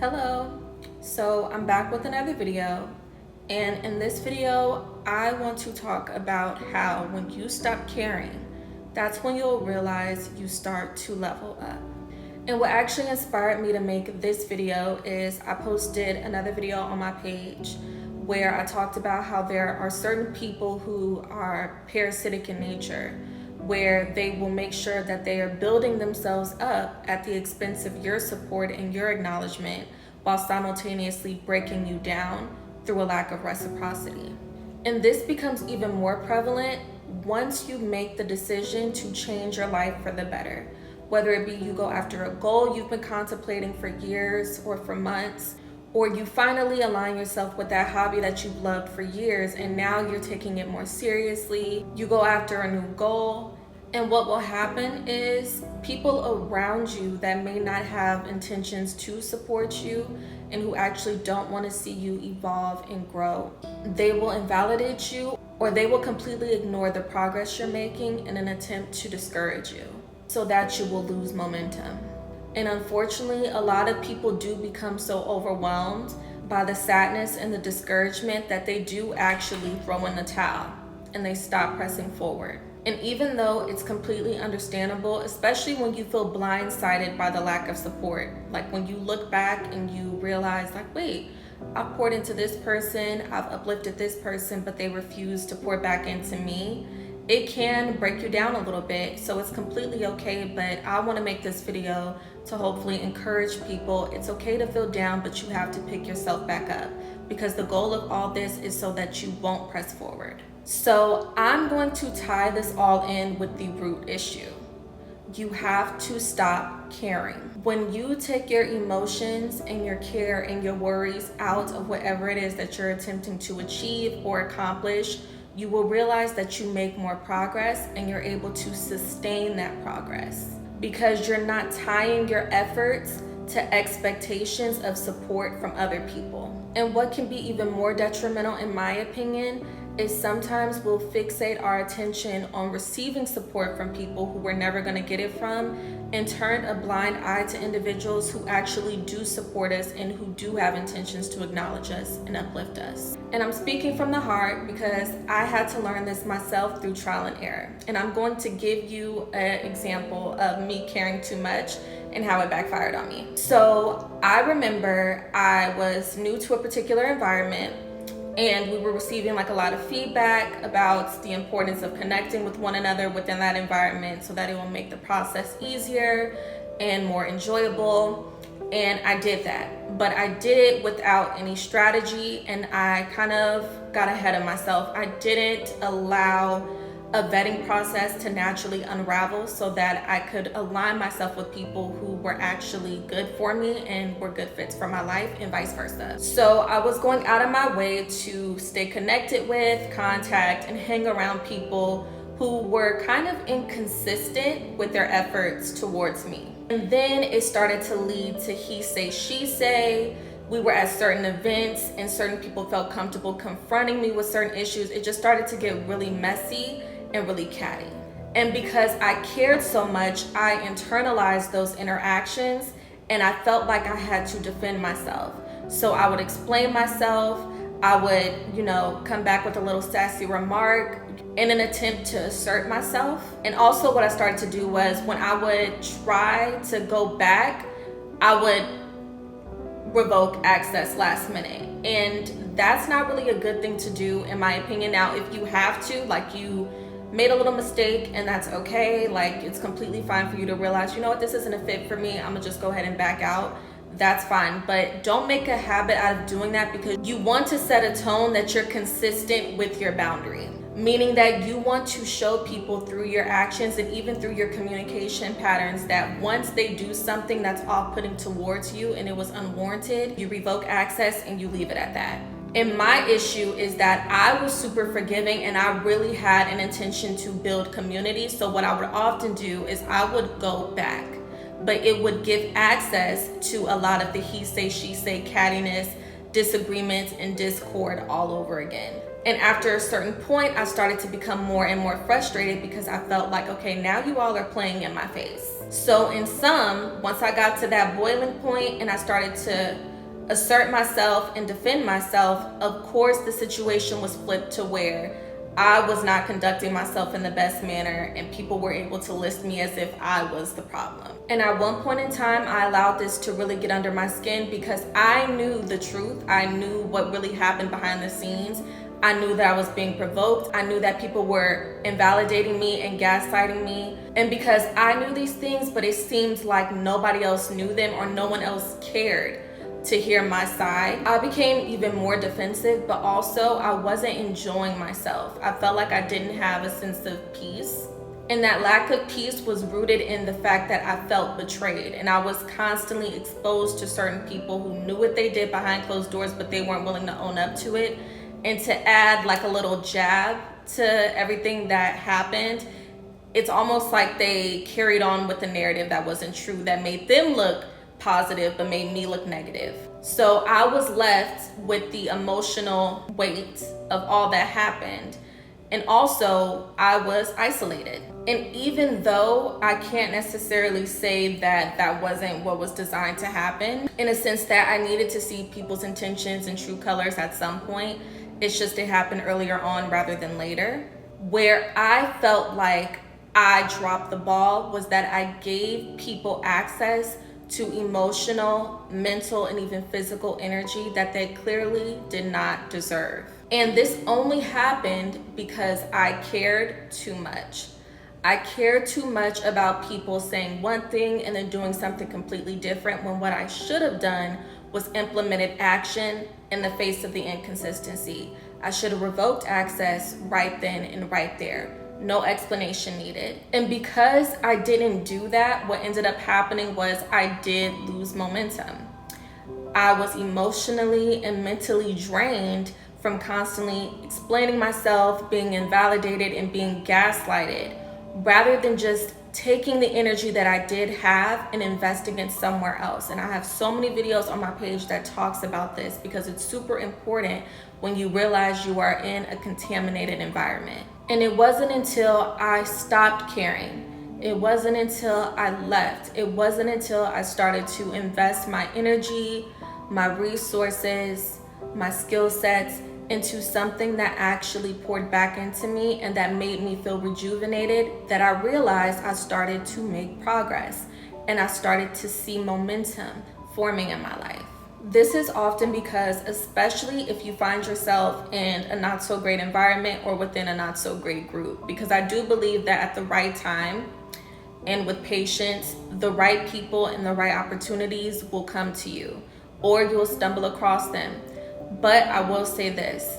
Hello, so I'm back with another video, and in this video I want to talk about how when you stop caring, that's when you'll realize you start to level up. And what actually inspired me to make this video is I posted another video on my page where I talked about how there are certain people who are parasitic in nature, where they will make sure that they are building themselves up at the expense of your support and your acknowledgement while simultaneously breaking you down through a lack of reciprocity. And this becomes even more prevalent once you make the decision to change your life for the better. Whether it be you go after a goal you've been contemplating for years or for months, or you finally align yourself with that hobby that you've loved for years and now you're taking it more seriously, you go after a new goal, and what will happen is people around you that may not have intentions to support you and who actually don't want to see you evolve and grow, they will invalidate you or they will completely ignore the progress you're making in an attempt to discourage you so that you will lose momentum. And unfortunately, a lot of people do become so overwhelmed by the sadness and the discouragement that they do actually throw in the towel and they stop pressing forward. And even though it's completely understandable, especially when you feel blindsided by the lack of support, like when you look back and you realize like, wait, I've poured into this person, I've uplifted this person, but they refuse to pour back into me, it can break you down a little bit. So it's completely okay, but I want to make this video to hopefully encourage people. It's okay to feel down, but you have to pick yourself back up, because the goal of all this is so that you won't press forward. So I'm going to tie this all in with the root issue. You have to stop caring. When you take your emotions and your care and your worries out of whatever it is that you're attempting to achieve or accomplish, you will realize that you make more progress and you're able to sustain that progress because you're not tying your efforts to expectations of support from other people. And what can be even more detrimental, in my opinion, is sometimes we'll fixate our attention on receiving support from people who we're never going to get it from and turn a blind eye to individuals who actually do support us and who do have intentions to acknowledge us and uplift us. And I'm speaking from the heart because I had to learn this myself through trial and error. And I'm going to give you an example of me caring too much and how it backfired on me. So I remember I was new to a particular environment, and we were receiving like a lot of feedback about the importance of connecting with one another within that environment so that it will make the process easier and more enjoyable. And I did that, but I did it without any strategy, and I kind of got ahead of myself. I didn't allow a vetting process to naturally unravel so that I could align myself with people who were actually good for me and were good fits for my life, and vice versa. So I was going out of my way to stay connected with, contact, and hang around people who were kind of inconsistent with their efforts towards me. And then it started to lead to he say, she say. We were at certain events and certain people felt comfortable confronting me with certain issues. It just started to get really messy and really catty. And because I cared so much, I internalized those interactions and I felt like I had to defend myself. So I would explain myself, I would, come back with a little sassy remark in an attempt to assert myself. And also what I started to do was when I would try to go back, I would revoke access last minute. And that's not really a good thing to do, in my opinion. Now, if you have to, like you made a little mistake and that's okay, like it's completely fine for you to realize, you know what, this isn't a fit for me, I'm gonna just go ahead and back out. That's fine, but don't make a habit out of doing that, because you want to set a tone that you're consistent with your boundary. Meaning that you want to show people through your actions and even through your communication patterns that once they do something that's off-putting towards you and it was unwarranted, you revoke access and you leave it at that. And my issue is that I was super forgiving and I really had an intention to build community. So what I would often do is I would go back, but it would give access to a lot of the he say, she say cattiness, disagreements, and discord all over again. And after a certain point, I started to become more and more frustrated because I felt like, okay, now you all are playing in my face. So in sum, once I got to that boiling point and I started to assert myself and defend myself, of course the situation was flipped to where I was not conducting myself in the best manner and people were able to list me as if I was the problem. And at one point in time, I allowed this to really get under my skin because I knew the truth. I knew what really happened behind the scenes. I knew that I was being provoked. I knew that people were invalidating me and gaslighting me. And because I knew these things, but it seemed like nobody else knew them or no one else cared to hear my side, I became even more defensive, but also I wasn't enjoying myself. I felt like I didn't have a sense of peace. And that lack of peace was rooted in the fact that I felt betrayed. And I was constantly exposed to certain people who knew what they did behind closed doors, but they weren't willing to own up to it. And to add like a little jab to everything that happened, it's almost like they carried on with the narrative that wasn't true, that made them look positive but made me look negative. So I was left with the emotional weight of all that happened. And also I was isolated. And even though I can't necessarily say that that wasn't what was designed to happen, in a sense that I needed to see people's intentions and true colors at some point, it's just it happened earlier on rather than later. Where I felt like I dropped the ball was that I gave people access to emotional, mental, and even physical energy that they clearly did not deserve. And this only happened because I cared too much. I cared too much about people saying one thing and then doing something completely different, when what I should have done was implemented action in the face of the inconsistency. I should have revoked access right then and right there. No explanation needed. And because I didn't do that, what ended up happening was I did lose momentum. I was emotionally and mentally drained from constantly explaining myself, being invalidated, and being gaslighted, rather than just taking the energy that I did have and investing it somewhere else. And I have so many videos on my page that talks about this because it's super important when you realize you are in a contaminated environment. And it wasn't until I stopped caring, it wasn't until I left, it wasn't until I started to invest my energy, my resources, my skill sets into something that actually poured back into me and that made me feel rejuvenated, that I realized I started to make progress and I started to see momentum forming in my life. This is often because, especially if you find yourself in a not so great environment or within a not so great group, because I do believe that at the right time and with patience, the right people and the right opportunities will come to you, or you'll stumble across them. But I will say this,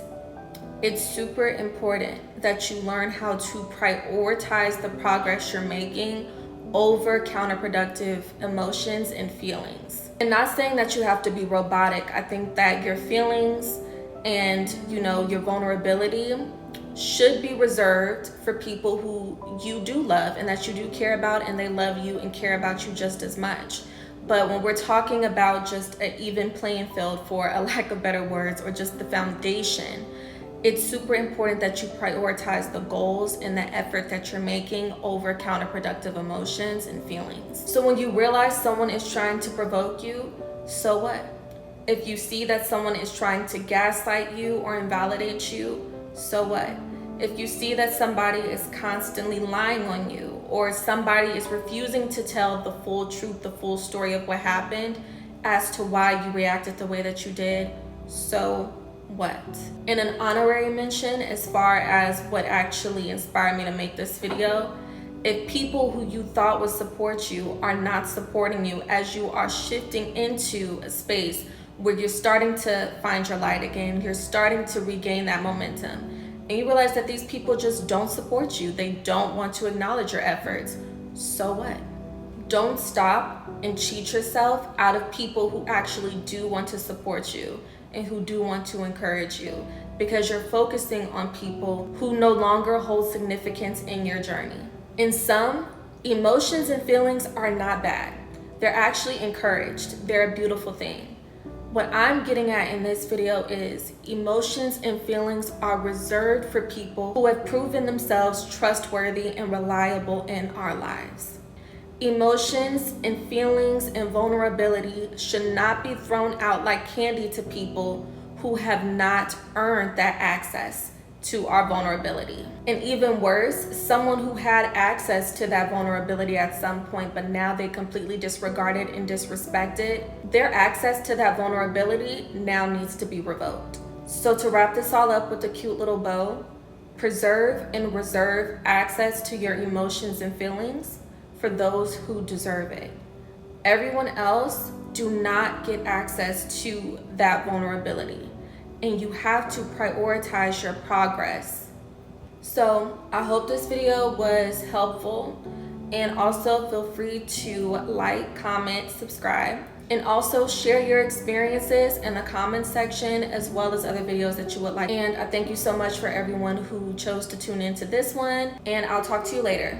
it's super important that you learn how to prioritize the progress you're making over counterproductive emotions and feelings. And not saying that you have to be robotic. I think that your feelings and, your vulnerability should be reserved for people who you do love and that you do care about, and they love you and care about you just as much. But when we're talking about just an even playing field, for a lack of better words, or just the foundation, it's super important that you prioritize the goals and the effort that you're making over counterproductive emotions and feelings. So when you realize someone is trying to provoke you, so what? If you see that someone is trying to gaslight you or invalidate you, so what? If you see that somebody is constantly lying on you, or somebody is refusing to tell the full truth, the full story of what happened as to why you reacted the way that you did, so what? And an honorary mention as far as what actually inspired me to make this video, if people who you thought would support you are not supporting you as you are shifting into a space where you're starting to find your light again, you're starting to regain that momentum, and you realize that these people just don't support you, they don't want to acknowledge your efforts, so what? Don't stop and cheat yourself out of people who actually do want to support you and who do want to encourage you, because you're focusing on people who no longer hold significance in your journey. In sum, emotions and feelings are not bad. They're actually encouraged. They're a beautiful thing. What I'm getting at in this video is emotions and feelings are reserved for people who have proven themselves trustworthy and reliable in our lives. Emotions and feelings and vulnerability should not be thrown out like candy to people who have not earned that access to our vulnerability. And even worse, someone who had access to that vulnerability at some point, but now they completely disregarded and disrespected, their access to that vulnerability now needs to be revoked. So to wrap this all up with a cute little bow, preserve and reserve access to your emotions and feelings for those who deserve it. Everyone else do not get access to that vulnerability, and you have to prioritize your progress. So I hope this video was helpful, and also feel free to like, comment, subscribe, and also share your experiences in the comments section as well as other videos that you would like. And I thank you so much for everyone who chose to tune into this one, and I'll talk to you later.